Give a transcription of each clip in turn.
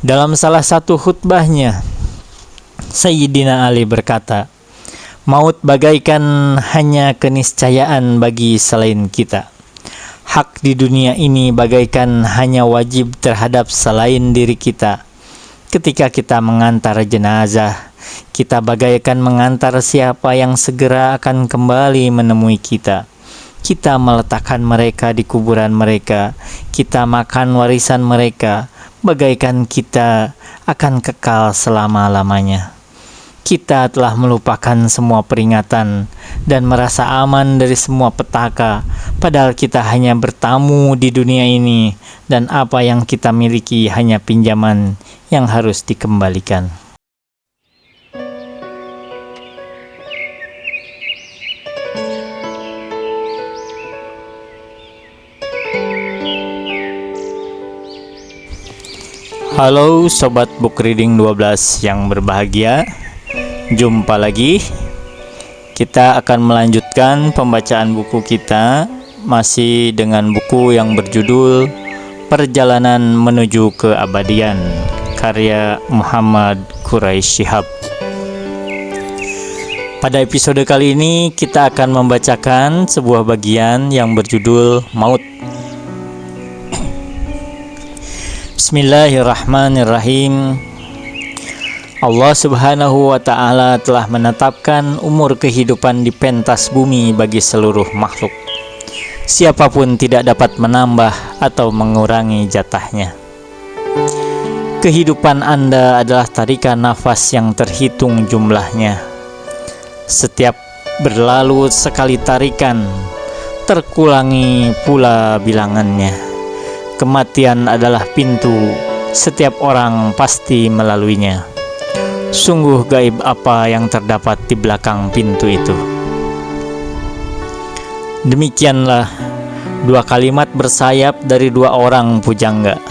Dalam salah satu khutbahnya, Sayyidina Ali berkata, "Maut bagaikan hanya keniscayaan bagi selain kita. Hak di dunia ini bagaikan hanya wajib terhadap selain diri kita. Ketika kita mengantar jenazah, kita bagaikan mengantar siapa yang segera akan kembali menemui kita. Kita meletakkan mereka di kuburan mereka, kita makan warisan mereka, bagaikan kita akan kekal selama-lamanya. Kita telah melupakan semua peringatan dan merasa aman dari semua petaka, padahal kita hanya bertamu di dunia ini dan apa yang kita miliki hanya pinjaman yang harus dikembalikan." Halo Sobat Book Reading 12 yang berbahagia. Jumpa lagi. Kita akan melanjutkan pembacaan buku kita, masih dengan buku yang berjudul Perjalanan Menuju Keabadian, karya Muhammad Quraish Shihab. Pada episode kali ini kita akan membacakan sebuah bagian yang berjudul Maut. Bismillahirrahmanirrahim. Allah Subhanahu wa Ta'ala telah menetapkan umur kehidupan di pentas bumi bagi seluruh makhluk. Siapapun tidak dapat menambah atau mengurangi jatahnya. Kehidupan Anda adalah tarikan nafas yang terhitung jumlahnya. Setiap berlalu sekali tarikan, terkulangi pula bilangannya. Kematian adalah pintu, setiap orang pasti melaluinya. Sungguh gaib apa yang terdapat di belakang pintu itu. Demikianlah dua kalimat bersayap dari dua orang pujangga.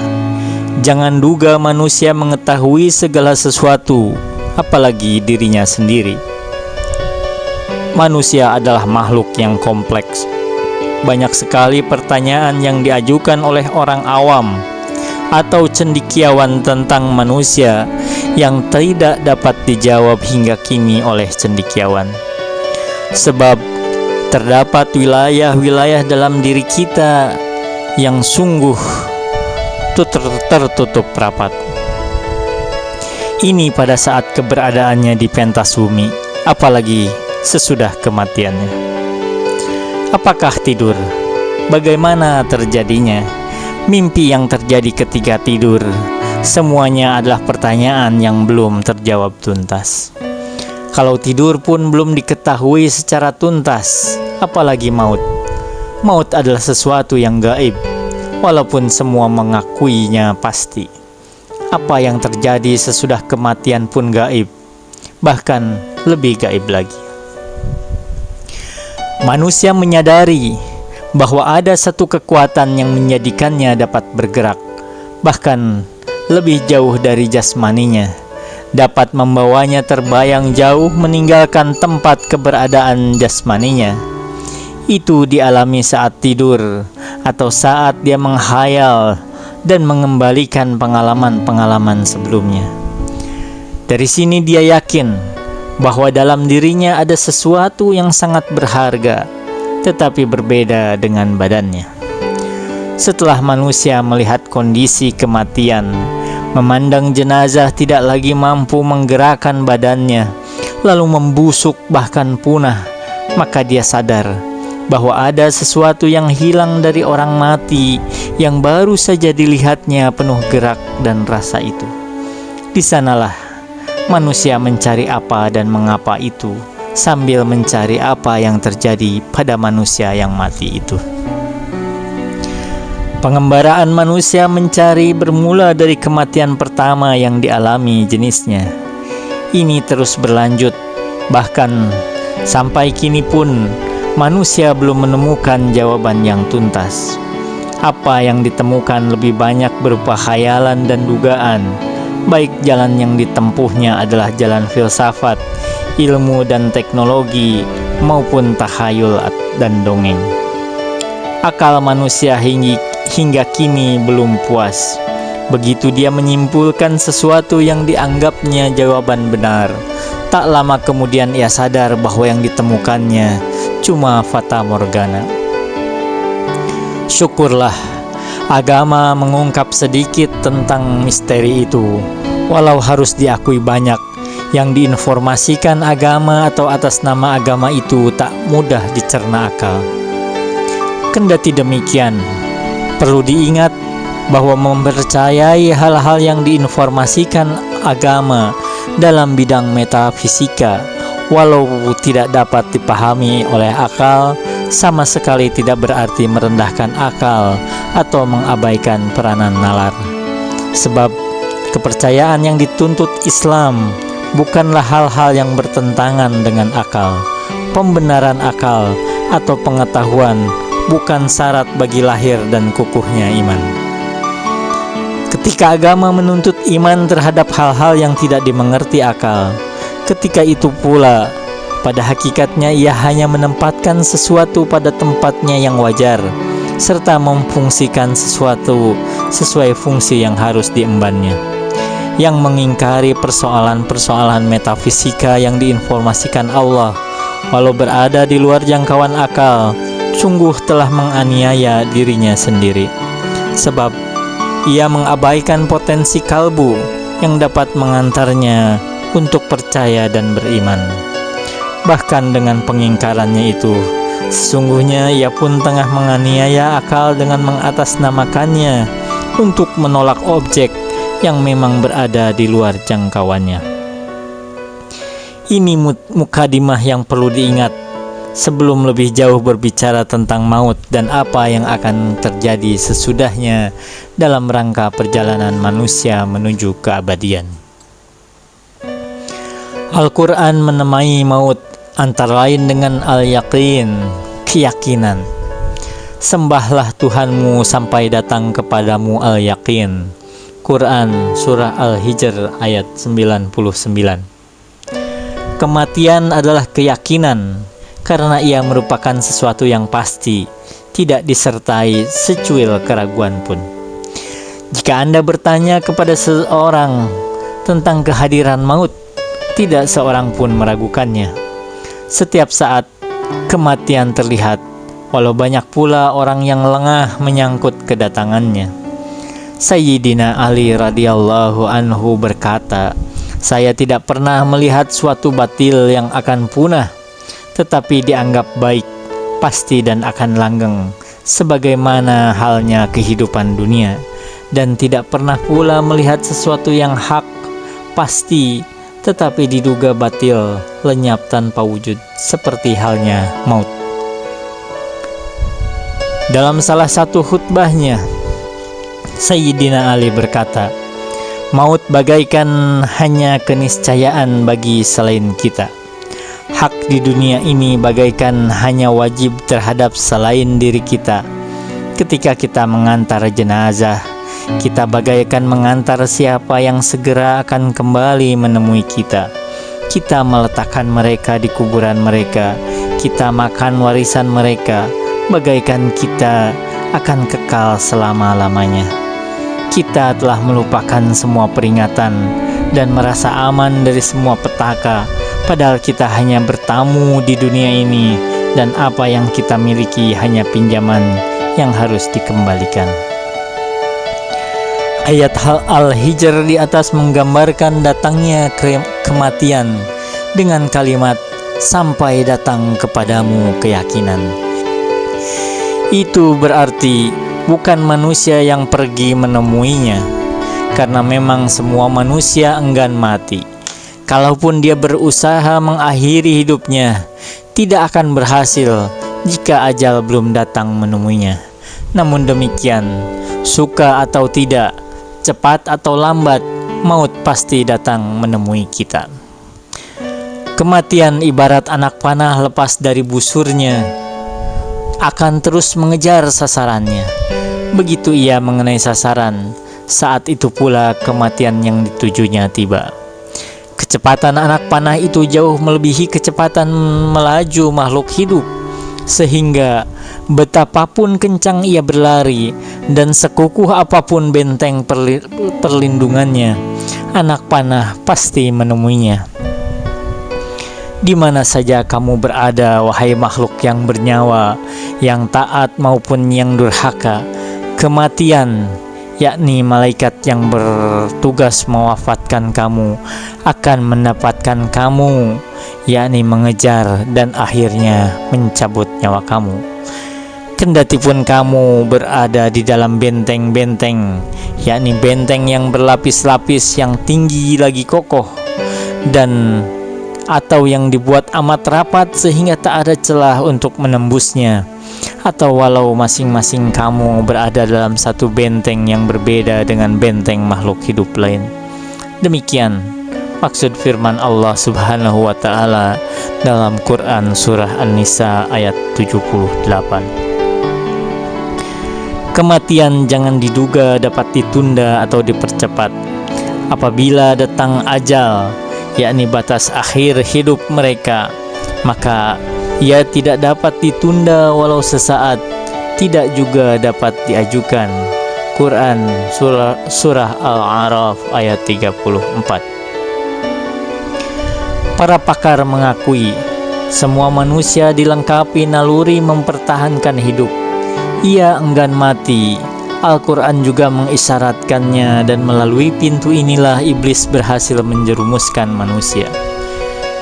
Jangan duga manusia mengetahui segala sesuatu, apalagi dirinya sendiri. Manusia adalah makhluk yang kompleks. Banyak sekali pertanyaan yang diajukan oleh orang awam atau cendekiawan tentang manusia yang tidak dapat dijawab hingga kini oleh cendekiawan. Sebab terdapat wilayah-wilayah dalam diri kita yang sungguh tertutup rapat. Ini pada saat keberadaannya di pentas bumi, apalagi sesudah kematiannya. Apakah tidur? Bagaimana terjadinya? Mimpi yang terjadi ketika tidur, semuanya adalah pertanyaan yang belum terjawab tuntas. Kalau tidur pun belum diketahui secara tuntas, apalagi maut. Maut adalah sesuatu yang gaib, walaupun semua mengakuinya pasti. Apa yang terjadi sesudah kematian pun gaib, bahkan lebih gaib lagi. Manusia menyadari bahwa ada satu kekuatan yang menjadikannya dapat bergerak, bahkan lebih jauh dari jasmaninya, dapat membawanya terbayang jauh meninggalkan tempat keberadaan jasmaninya. Itu dialami saat tidur atau saat dia menghayal dan mengembalikan pengalaman-pengalaman sebelumnya. Dari sini dia yakin bahwa dalam dirinya ada sesuatu yang sangat berharga, tetapi berbeda dengan badannya. Setelah manusia melihat kondisi kematian, memandang jenazah tidak lagi mampu menggerakkan badannya, lalu membusuk bahkan punah, maka dia sadar bahwa ada sesuatu yang hilang dari orang mati yang baru saja dilihatnya penuh gerak dan rasa itu. Di sanalah manusia mencari apa dan mengapa itu, sambil mencari apa yang terjadi pada manusia yang mati itu. Pengembaraan manusia mencari bermula dari kematian pertama yang dialami jenisnya. Ini terus berlanjut, bahkan sampai kini pun manusia belum menemukan jawaban yang tuntas. Apa yang ditemukan lebih banyak berupa khayalan dan dugaan, baik jalan yang ditempuhnya adalah jalan filsafat, ilmu dan teknologi, maupun takhayul dan dongeng. Akal manusia hingga kini belum puas, Begitu dia menyimpulkan sesuatu yang dianggapnya jawaban benar, tak lama kemudian ia sadar bahwa yang ditemukannya cuma fata morgana. Syukurlah, agama mengungkap sedikit tentang misteri itu, walau harus diakui banyak yang diinformasikan agama atau atas nama agama itu tak mudah dicerna akal. Kendati demikian, perlu diingat bahwa mempercayai hal-hal yang diinformasikan agama dalam bidang metafisika, walau tidak dapat dipahami oleh akal, sama sekali tidak berarti merendahkan akal atau mengabaikan peranan nalar. Sebab kepercayaan yang dituntut Islam bukanlah hal-hal yang bertentangan dengan akal. Pembenaran akal atau pengetahuan bukan syarat bagi lahir dan kukuhnya iman. Ketika agama menuntut iman terhadap hal-hal yang tidak dimengerti akal, ketika itu pula pada hakikatnya ia hanya menempatkan sesuatu pada tempatnya yang wajar, serta memfungsikan sesuatu sesuai fungsi yang harus diembannya. Yang mengingkari persoalan-persoalan metafisika yang diinformasikan Allah, walau berada di luar jangkauan akal, sungguh telah menganiaya dirinya sendiri. Sebab ia mengabaikan potensi kalbu yang dapat mengantarnya untuk percaya dan beriman. Bahkan dengan pengingkarannya itu, sesungguhnya ia pun tengah menganiaya akal dengan mengatasnamakannya untuk menolak objek yang memang berada di luar jangkauannya. Ini mukadimah yang perlu diingat sebelum lebih jauh berbicara tentang maut dan apa yang akan terjadi sesudahnya dalam rangka perjalanan manusia menuju keabadian. Al-Quran menamai maut antara lain dengan al-yaqin, keyakinan. Sembahlah Tuhanmu sampai datang kepadamu al-yaqin. Quran Surah Al-Hijr ayat 99. Kematian adalah keyakinan karena ia merupakan sesuatu yang pasti, tidak disertai secuil keraguan pun. Jika Anda bertanya kepada seseorang tentang kehadiran maut, tidak seorang pun meragukannya. Setiap saat kematian terlihat, walau banyak pula orang yang lengah menyangkut kedatangannya. Sayyidina Ali radhiyallahu anhu berkata, "Saya tidak pernah melihat suatu batil yang akan punah, tetapi dianggap baik, pasti dan akan langgeng, sebagaimana halnya kehidupan dunia, dan tidak pernah pula melihat sesuatu yang hak, pasti, tetapi diduga batil, lenyap tanpa wujud, seperti halnya maut." Dalam salah satu khutbahnya, Sayyidina Ali berkata, "Maut bagaikan hanya keniscayaan bagi selain kita. Hak di dunia ini bagaikan hanya wajib terhadap selain diri kita. Ketika kita mengantar jenazah, kita bagaikan mengantar siapa yang segera akan kembali menemui kita. Kita meletakkan mereka di kuburan mereka, kita makan warisan mereka, bagaikan kita akan kekal selama-lamanya. Kita telah melupakan semua peringatan dan merasa aman dari semua petaka, padahal kita hanya bertamu di dunia ini dan apa yang kita miliki hanya pinjaman yang harus dikembalikan." Ayat Al-Hijr di atas menggambarkan datangnya kematian dengan kalimat "sampai datang kepadamu keyakinan". Itu berarti bukan manusia yang pergi menemuinya, karena memang semua manusia enggan mati. Kalaupun dia berusaha mengakhiri hidupnya, tidak akan berhasil jika ajal belum datang menemuinya. Namun demikian, suka atau tidak, cepat atau lambat, maut pasti datang menemui kita. Kematian ibarat anak panah lepas dari busurnya, akan terus mengejar sasarannya. Begitu ia mengenai sasaran, saat itu pula kematian yang ditujunya tiba. Kecepatan anak panah itu jauh melebihi kecepatan melaju makhluk hidup. sehingga betapapun kencang ia berlari dan sekukuh apapun benteng perlindungannya, anak panah pasti menemuinya. Di mana saja kamu berada, wahai makhluk yang bernyawa, yang taat maupun yang durhaka, kematian, yakni malaikat yang bertugas mewafatkan kamu, akan mendapatkan kamu, yakni mengejar dan akhirnya mencabut nyawa kamu. Kendatipun kamu berada di dalam benteng-benteng, yakni benteng yang berlapis-lapis yang tinggi lagi kokoh, dan atau yang dibuat amat rapat sehingga tak ada celah untuk menembusnya, atau walau masing-masing kamu berada dalam satu benteng yang berbeda dengan benteng makhluk hidup lain. Demikian maksud firman Allah Subhanahu wa Ta'ala dalam Quran Surah An-Nisa ayat 78. Kematian jangan diduga dapat ditunda atau dipercepat. Apabila datang ajal, yakni batas akhir hidup mereka, maka ia tidak dapat ditunda walau sesaat, tidak juga dapat diajukan. Quran Surah Al-A'raf ayat 34. Para pakar mengakui semua manusia dilengkapi naluri mempertahankan hidup. Ia enggan mati. Al-Quran juga mengisyaratkannya, dan melalui pintu inilah iblis berhasil menjerumuskan manusia.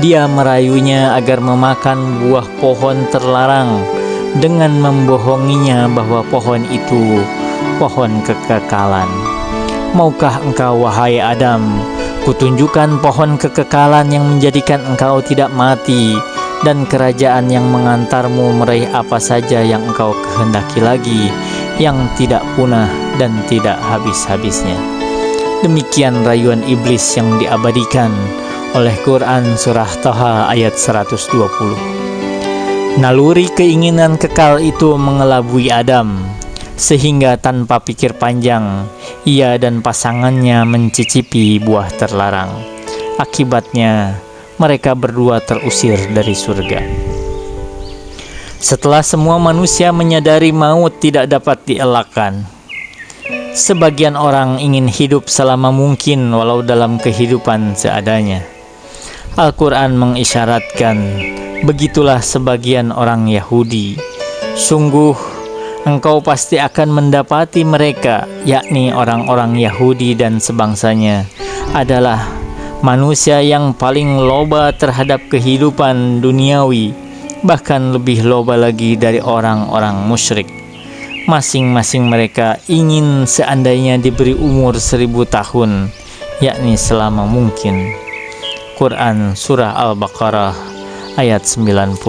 Dia merayunya agar memakan buah pohon terlarang dengan membohonginya bahwa pohon itu pohon kekekalan. Maukah engkau, wahai Adam, kutunjukkan pohon kekekalan yang menjadikan engkau tidak mati, dan kerajaan yang mengantarmu meraih apa saja yang engkau kehendaki lagi, yang tidak punah dan tidak habis-habisnya. Demikian rayuan iblis yang diabadikan oleh Quran Surah Taha ayat 120. Naluri keinginan kekal itu mengelabui Adam, sehingga tanpa pikir panjang ia dan pasangannya mencicipi buah terlarang. Akibatnya mereka berdua terusir dari surga. Setelah semua manusia menyadari maut tidak dapat dielakkan, sebagian orang ingin hidup selama mungkin walau dalam kehidupan seadanya. Al-Quran mengisyaratkan, begitulah sebagian orang Yahudi. Sungguh engkau pasti akan mendapati mereka, yakni orang-orang Yahudi dan sebangsanya, adalah manusia yang paling loba terhadap kehidupan duniawi, bahkan lebih loba lagi dari orang-orang musyrik. Masing-masing mereka ingin seandainya diberi umur 1000 tahun, yakni selama mungkin. Quran Surah Al-Baqarah ayat 96.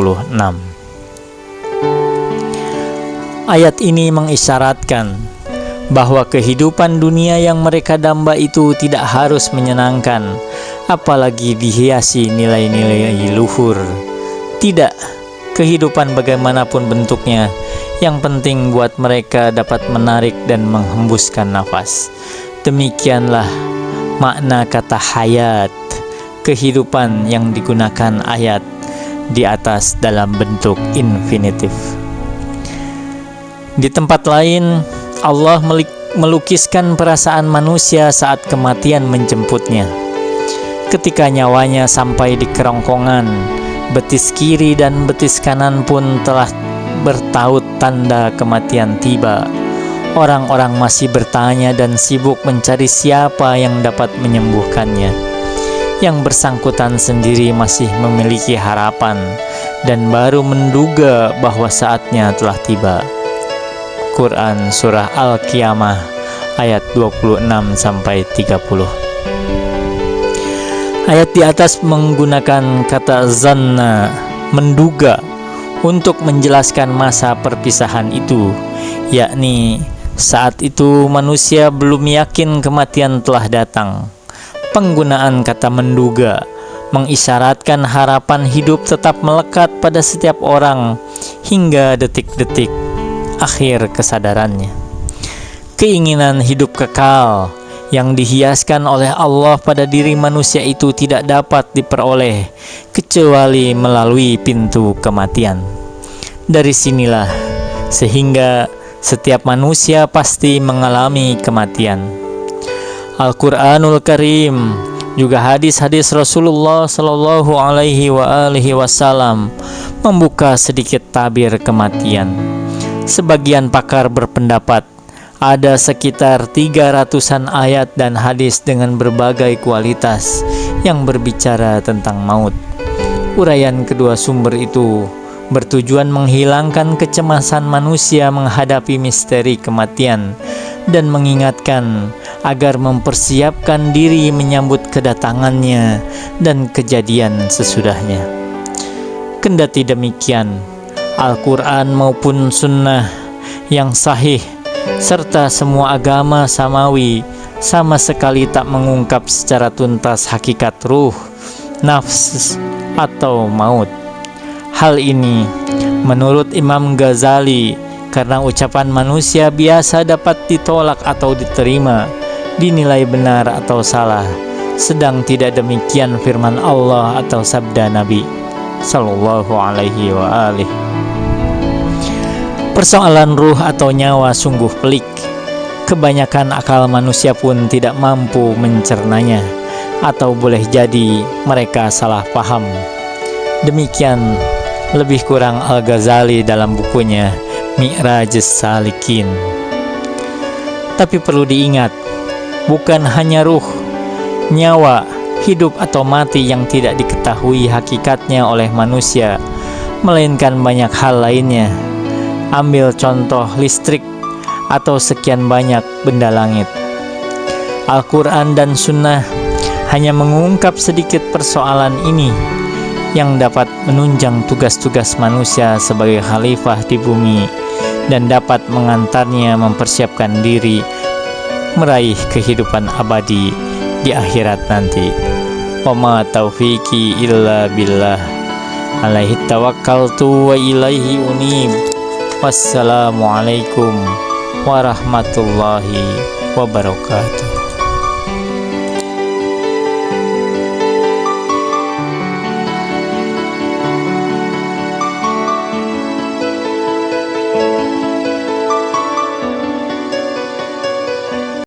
Ayat ini mengisyaratkan bahwa kehidupan dunia yang mereka damba itu tidak harus menyenangkan, apalagi dihiasi nilai-nilai luhur. Tidak, kehidupan bagaimanapun bentuknya, yang penting buat mereka dapat menarik dan menghembuskan nafas. Demikianlah makna kata hayat, kehidupan yang digunakan ayat di atas dalam bentuk infinitif. Di tempat lain, Allah melukiskan perasaan manusia saat kematian menjemputnya. Ketika nyawanya sampai di kerongkongan, betis kiri dan betis kanan pun telah bertaut tanda kematian tiba. Orang-orang masih bertanya dan sibuk mencari siapa yang dapat menyembuhkannya. Yang bersangkutan sendiri masih memiliki harapan dan baru menduga bahwa saatnya telah tiba. Quran Surah Al-Qiyamah ayat 26-30. Ayat di atas menggunakan kata zanna, menduga, untuk menjelaskan masa perpisahan itu, yakni saat itu manusia belum yakin kematian telah datang. Penggunaan kata menduga mengisyaratkan harapan hidup tetap melekat pada setiap orang hingga detik-detik akhir kesadarannya. Keinginan hidup kekal yang dihiaskan oleh Allah pada diri manusia itu tidak dapat diperoleh kecuali melalui pintu kematian. Dari sinilah sehingga setiap manusia pasti mengalami kematian. Al-Qur'anul Karim juga hadis-hadis Rasulullah Shallallahu Alaihi Wasallam membuka sedikit tabir kematian. Sebagian pakar berpendapat ada sekitar 300-an ayat dan hadis dengan berbagai kualitas yang berbicara tentang maut. Uraian kedua sumber itu bertujuan menghilangkan kecemasan manusia menghadapi misteri kematian dan mengingatkan agar mempersiapkan diri menyambut kedatangannya dan kejadian sesudahnya. Kendati demikian, Al-Quran maupun Sunnah yang sahih serta semua agama samawi sama sekali tak mengungkap secara tuntas hakikat ruh, nafs, atau maut. Hal ini menurut Imam Ghazali karena ucapan manusia biasa dapat ditolak atau diterima, dinilai benar atau salah, sedang tidak demikian firman Allah atau sabda Nabi Sallallahu Alaihi Wasallam. Persoalan ruh atau nyawa sungguh pelik. Kebanyakan akal manusia pun tidak mampu mencernanya, atau boleh jadi mereka salah paham. Demikian lebih kurang Al-Ghazali dalam bukunya Mi'rajus Salikin. Tapi perlu diingat, bukan hanya ruh, nyawa, hidup atau mati yang tidak diketahui hakikatnya oleh manusia, melainkan banyak hal lainnya. Ambil contoh listrik atau sekian banyak benda langit. Al-Quran dan Sunnah hanya mengungkap sedikit persoalan ini yang dapat menunjang tugas-tugas manusia sebagai khalifah di bumi dan dapat mengantarnya mempersiapkan diri meraih kehidupan abadi di akhirat nanti. Wa ma taufiqi illa billah, alaihi tawakkaltu wa ilaihi unib. Wassalamualaikum warahmatullahi wabarakatuh.